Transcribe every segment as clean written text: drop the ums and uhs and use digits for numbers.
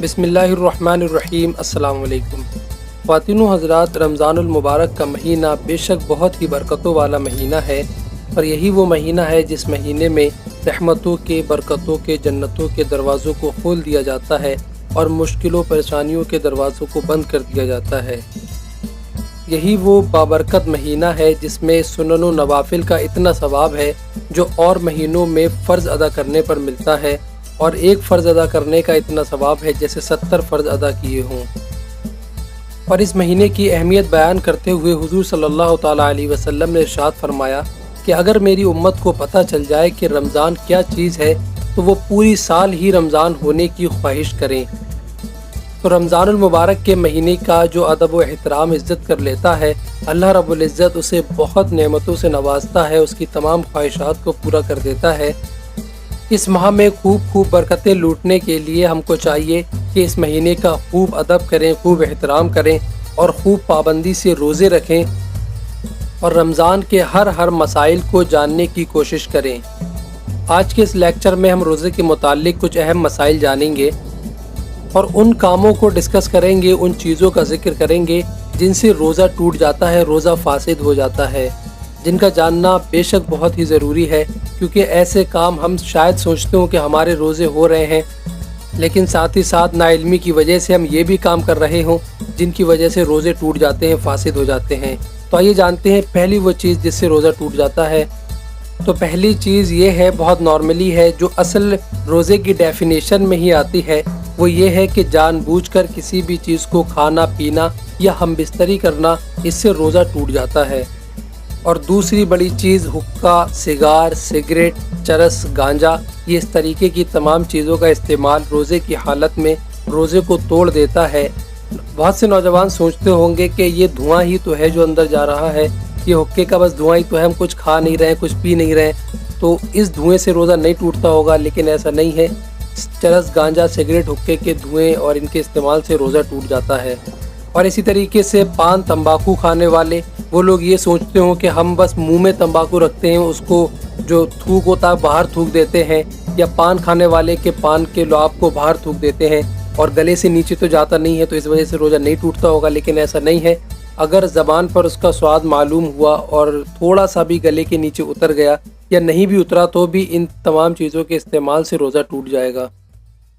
بسم اللہ الرحمن الرحیم۔ السلام علیکم خواتین و حضرات، رمضان المبارک کا مہینہ بے شک بہت ہی برکتوں والا مہینہ ہے، اور یہی وہ مہینہ ہے جس مہینے میں رحمتوں کے، برکتوں کے، جنتوں کے دروازوں کو کھول دیا جاتا ہے اور مشکلوں پریشانیوں کے دروازوں کو بند کر دیا جاتا ہے۔ یہی وہ بابرکت مہینہ ہے جس میں سنن و نوافل کا اتنا ثواب ہے جو اور مہینوں میں فرض ادا کرنے پر ملتا ہے، اور ایک فرض ادا کرنے کا اتنا ثواب ہے جیسے 70 فرض ادا کیے ہوں۔ اور اس مہینے کی اہمیت بیان کرتے ہوئے حضور صلی اللہ تعالیٰ علیہ وسلم نے ارشاد فرمایا کہ اگر میری امت کو پتہ چل جائے کہ رمضان کیا چیز ہے تو وہ پوری سال ہی رمضان ہونے کی خواہش کریں۔ تو رمضان المبارک کے مہینے کا جو ادب و احترام عزت کر لیتا ہے، اللہ رب العزت اسے بہت نعمتوں سے نوازتا ہے، اس کی تمام خواہشات کو پورا کر دیتا ہے۔ اس ماہ میں خوب برکتیں لوٹنے کے لیے ہم کو چاہیے کہ اس مہینے کا خوب ادب کریں، خوب احترام کریں، اور خوب پابندی سے روزے رکھیں، اور رمضان کے ہر مسائل کو جاننے کی کوشش کریں۔ آج کے اس لیکچر میں ہم روزے کے متعلق کچھ اہم مسائل جانیں گے اور ان کاموں کو ڈسکس کریں گے، ان چیزوں کا ذکر کریں گے جن سے روزہ ٹوٹ جاتا ہے، روزہ فاسد ہو جاتا ہے، جن کا جاننا بے شک بہت ہی ضروری ہے، کیونکہ ایسے کام ہم شاید سوچتے ہوں کہ ہمارے روزے ہو رہے ہیں، لیکن ساتھ ہی ساتھ ناعلمی کی وجہ سے ہم یہ بھی کام کر رہے ہوں جن کی وجہ سے روزے ٹوٹ جاتے ہیں، فاسد ہو جاتے ہیں۔ تو آئیے جانتے ہیں پہلی وہ چیز جس سے روزہ ٹوٹ جاتا ہے۔ تو پہلی چیز یہ ہے، بہت نارملی ہے، جو اصل روزے کی ڈیفینیشن میں ہی آتی ہے، وہ یہ ہے کہ جان بوجھ کر کسی بھی چیز کو کھانا پینا یا ہم بستری کرنا، اس سے روزہ ٹوٹ جاتا ہے۔ اور دوسری بڑی چیز حقہ، سگار، سگریٹ، چرس، گانجا، یہ اس طریقے کی تمام چیزوں کا استعمال روزے کی حالت میں روزے کو توڑ دیتا ہے۔ بہت سے نوجوان سوچتے ہوں گے کہ یہ دھواں ہی تو ہے جو اندر جا رہا ہے، یہ حقے کا بس دھواں ہی تو ہے، ہم کچھ کھا نہیں رہے، کچھ پی نہیں رہے، تو اس دھوئیں سے روزہ نہیں ٹوٹتا ہوگا، لیکن ایسا نہیں ہے۔ چرس، گانجا، سگریٹ، حقے کے دھوئیں اور ان کے استعمال سے روزہ ٹوٹ جاتا ہے۔ اور اسی طریقے سے پان، تمباکو کھانے والے، وہ لوگ یہ سوچتے ہوں کہ ہم بس منہ میں تمباکو رکھتے ہیں، اس کو جو تھوک ہوتا ہے باہر تھوک دیتے ہیں، یا پان کھانے والے کے پان کے لعاب کو باہر تھوک دیتے ہیں اور گلے سے نیچے تو جاتا نہیں ہے، تو اس وجہ سے روزہ نہیں ٹوٹتا ہوگا، لیکن ایسا نہیں ہے۔ اگر زبان پر اس کا سواد معلوم ہوا اور تھوڑا سا بھی گلے کے نیچے اتر گیا یا نہیں بھی اترا تو بھی ان تمام چیزوں کے استعمال سے روزہ ٹوٹ جائے گا۔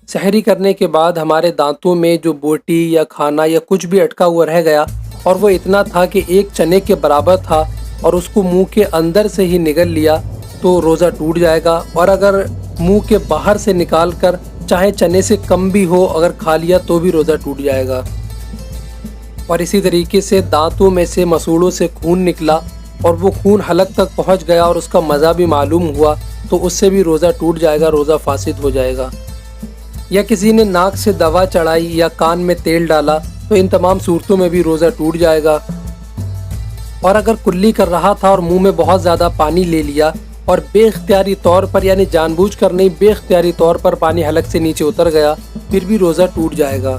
سحری کرنے کے بعد ہمارے دانتوں میں جو بوٹی یا کھانا یا کچھ بھی اٹکا ہوا رہ گیا اور وہ اتنا تھا کہ ایک چنے کے برابر تھا اور اس کو منہ کے اندر سے ہی نگل لیا تو روزہ ٹوٹ جائے گا، اور اگر منہ کے باہر سے نکال کر چاہے چنے سے کم بھی ہو اگر کھا لیا تو بھی روزہ ٹوٹ جائے گا۔ اور اسی طریقے سے دانتوں میں سے مسوڑوں سے خون نکلا اور وہ خون حلق تک پہنچ گیا اور اس کا مزہ بھی معلوم ہوا تو اس سے بھی روزہ ٹوٹ جائے گا، روزہ فاسد ہو جائے گا۔ یا کسی نے ناک سے دوا چڑھائی یا کان میں تیل ڈالا تو ان تمام صورتوں میں بھی روزہ ٹوٹ جائے گا۔ اور اگر کلی کر رہا تھا اور منہ میں بہت زیادہ پانی لے لیا اور بے اختیاری طور پر، یعنی جان بوجھ کر نہیں، بے اختیاری طور پر پانی حلق سے نیچے اتر گیا، پھر بھی روزہ ٹوٹ جائے گا۔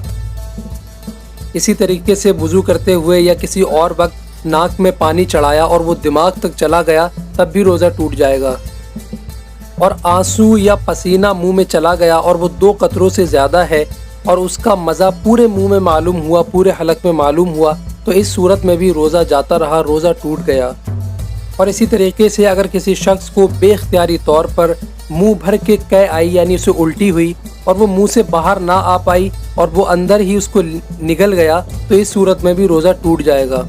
اسی طریقے سے وضو کرتے ہوئے یا کسی اور وقت ناک میں پانی چڑھایا اور وہ دماغ تک چلا گیا تب بھی روزہ ٹوٹ جائے گا۔ اور آنسو یا پسینہ منہ میں چلا گیا اور وہ 2 قطروں سے زیادہ ہے اور اس کا مزہ پورے منہ میں معلوم ہوا، پورے حلق میں معلوم ہوا، تو اس صورت میں بھی روزہ جاتا رہا، روزہ ٹوٹ گیا۔ اور اسی طریقے سے اگر کسی شخص کو بے اختیاری طور پر منہ بھر کے قے آئی، یعنی اسے الٹی ہوئی اور وہ منہ سے باہر نہ آ پائی اور وہ اندر ہی اس کو نگل گیا تو اس صورت میں بھی روزہ ٹوٹ جائے گا۔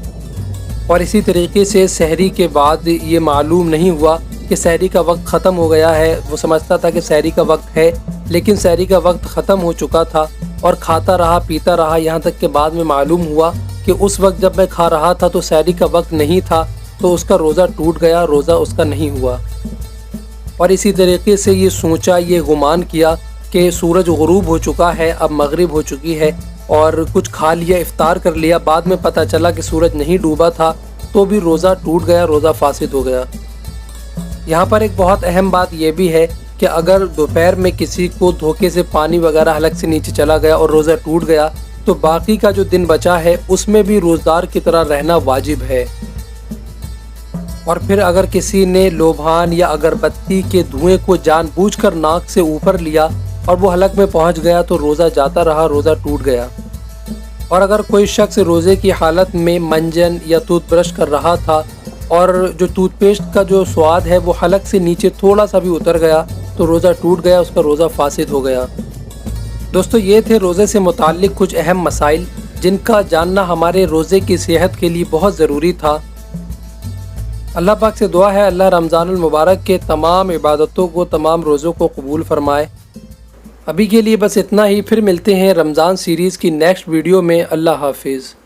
اور اسی طریقے سے سحری کے بعد یہ معلوم نہیں ہوا کہ سحری کا وقت ختم ہو گیا ہے، وہ سمجھتا تھا کہ سحری کا وقت ہے، لیکن سحری کا وقت ختم ہو چکا تھا اور کھاتا رہا، پیتا رہا، یہاں تک کہ بعد میں معلوم ہوا کہ اس وقت جب میں کھا رہا تھا تو سحری کا وقت نہیں تھا، تو اس کا روزہ ٹوٹ گیا، روزہ اس کا نہیں ہوا۔ اور اسی طریقے سے یہ سوچا، یہ گمان کیا کہ سورج غروب ہو چکا ہے، اب مغرب ہو چکی ہے، اور کچھ کھا لیا، افطار کر لیا، بعد میں پتہ چلا کہ سورج نہیں ڈوبا تھا، تو بھی روزہ ٹوٹ گیا، روزہ فاسد ہو گیا۔ یہاں پر ایک بہت اہم بات یہ بھی ہے کہ اگر دوپہر میں کسی کو دھوکے سے پانی وغیرہ حلق سے نیچے چلا گیا اور روزہ ٹوٹ گیا تو باقی کا جو دن بچا ہے اس میں بھی روزدار کی طرح رہنا واجب ہے۔ اور پھر اگر کسی نے لوبھان یا اگربتی کے دھوئیں کو جان بوجھ کر ناک سے اوپر لیا اور وہ حلق میں پہنچ گیا تو روزہ جاتا رہا، روزہ ٹوٹ گیا۔ اور اگر کوئی شخص روزے کی حالت میں منجن یا ٹوتھ برش کر رہا تھا اور جو ٹوتھ پیسٹ کا جو سواد ہے وہ حلق سے نیچے تھوڑا سا بھی اتر گیا تو روزہ ٹوٹ گیا، اس کا روزہ فاسد ہو گیا۔ دوستو، یہ تھے روزے سے متعلق کچھ اہم مسائل جن کا جاننا ہمارے روزے کی صحت کے لیے بہت ضروری تھا۔ اللہ پاک سے دعا ہے اللہ رمضان المبارک کے تمام عبادتوں کو، تمام روزوں کو قبول فرمائے۔ ابھی کے لیے بس اتنا ہی، پھر ملتے ہیں رمضان سیریز کی نیکسٹ ویڈیو میں۔ اللہ حافظ۔